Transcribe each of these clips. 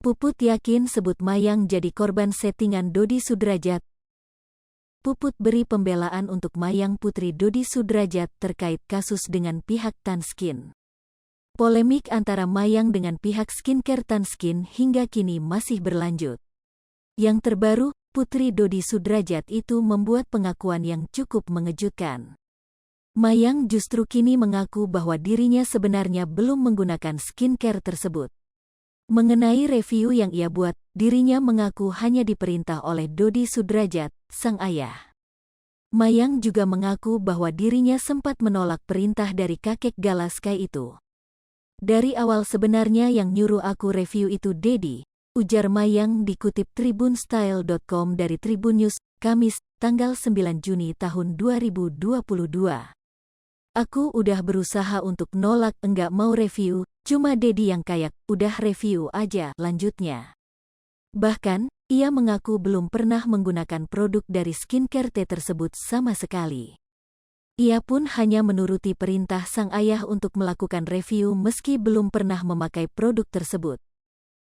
Puput yakin sebut Mayang jadi korban settingan Dodi Sudrajat. Puput beri pembelaan untuk Mayang putri Dodi Sudrajat terkait kasus dengan pihak Tanskin. Polemik antara Mayang dengan pihak skincare Tanskin hingga kini masih berlanjut. Yang terbaru, putri Dodi Sudrajat itu membuat pengakuan yang cukup mengejutkan. Mayang justru kini mengaku bahwa dirinya sebenarnya belum menggunakan skincare tersebut. Mengenai review yang ia buat, dirinya mengaku hanya diperintah oleh Dodi Sudrajat, sang ayah. Mayang juga mengaku bahwa dirinya sempat menolak perintah dari kakek Galaskai itu. Dari awal sebenarnya yang nyuruh aku review itu Dedi, ujar Mayang dikutip tribunstyle.com dari Tribun News, Kamis, tanggal 9 Juni tahun 2022. Aku udah berusaha untuk nolak enggak mau review, cuma Dedi yang kayak, udah review aja, lanjutnya. Bahkan, ia mengaku belum pernah menggunakan produk dari skincare T tersebut sama sekali. Ia pun hanya menuruti perintah sang ayah untuk melakukan review meski belum pernah memakai produk tersebut.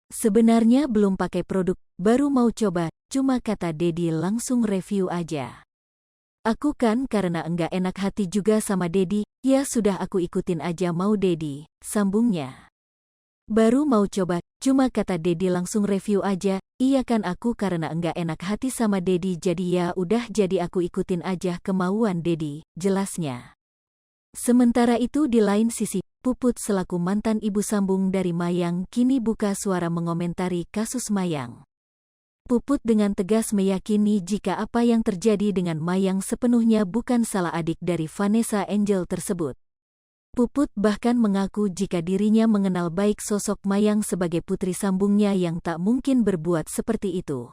Sebenarnya belum pakai produk, baru mau coba, cuma kata Dedi langsung review aja. Aku kan karena enggak enak hati juga sama Dedi, ya sudah aku ikutin aja mau Dedi, sambungnya. Baru mau coba, cuma kata Dedi langsung review aja, iya kan aku karena enggak enak hati sama Dedi jadi ya udah jadi aku ikutin aja kemauan Dedi, jelasnya. Sementara itu di lain sisi, Puput selaku mantan ibu sambung dari Mayang kini buka suara mengomentari kasus Mayang. Puput dengan tegas meyakini jika apa yang terjadi dengan Mayang sepenuhnya bukan salah adik dari Vanessa Angel tersebut. Puput bahkan mengaku jika dirinya mengenal baik sosok Mayang sebagai putri sambungnya yang tak mungkin berbuat seperti itu.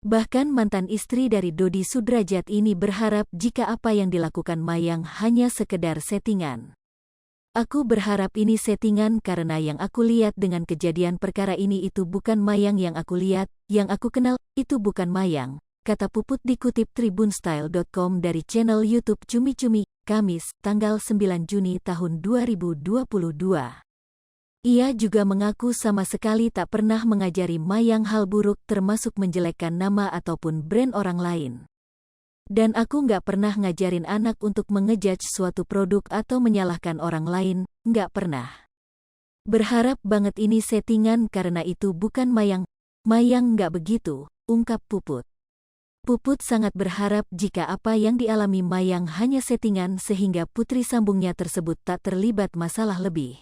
Bahkan mantan istri dari Dodi Sudrajat ini berharap jika apa yang dilakukan Mayang hanya sekedar settingan. Aku berharap ini settingan karena yang aku lihat dengan kejadian perkara ini itu bukan Mayang yang aku lihat, yang aku kenal, itu bukan Mayang, kata Puput dikutip tribunstyle.com dari channel YouTube Cumi Cumi, Kamis, tanggal 9 Juni tahun 2022. Ia juga mengaku sama sekali tak pernah mengajari Mayang hal buruk termasuk menjelekkan nama ataupun brand orang lain. Dan aku nggak pernah ngajarin anak untuk mengejudge suatu produk atau menyalahkan orang lain, nggak pernah. Berharap banget ini settingan karena itu bukan Mayang. Mayang nggak begitu, ungkap Puput. Puput sangat berharap jika apa yang dialami Mayang hanya settingan sehingga putri sambungnya tersebut tak terlibat masalah lebih.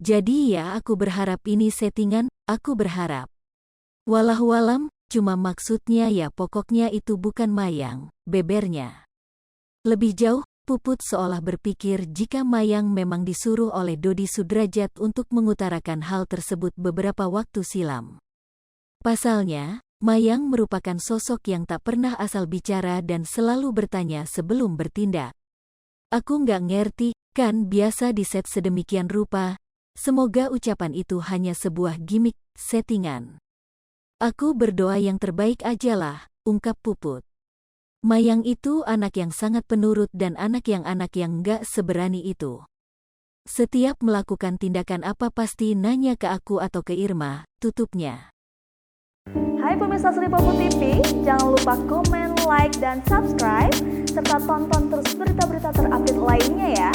Jadi ya aku berharap ini settingan, aku berharap. Wallahualam. Cuma maksudnya ya pokoknya itu bukan Mayang, bebernya. Lebih jauh, Puput seolah berpikir jika Mayang memang disuruh oleh Dodi Sudrajat untuk mengutarakan hal tersebut beberapa waktu silam. Pasalnya, Mayang merupakan sosok yang tak pernah asal bicara dan selalu bertanya sebelum bertindak. Aku nggak ngerti, kan biasa diset sedemikian rupa. Semoga ucapan itu hanya sebuah gimmick, settingan. Aku berdoa yang terbaik ajalah, ungkap Puput. Mayang itu anak yang sangat penurut dan anak yang nggak seberani itu. Setiap melakukan tindakan apa pasti nanya ke aku atau ke Irma, tutupnya. Hai pemirsa Sri Puput TV, jangan lupa komen, like, dan subscribe, serta tonton terus berita-berita terupdate lainnya ya.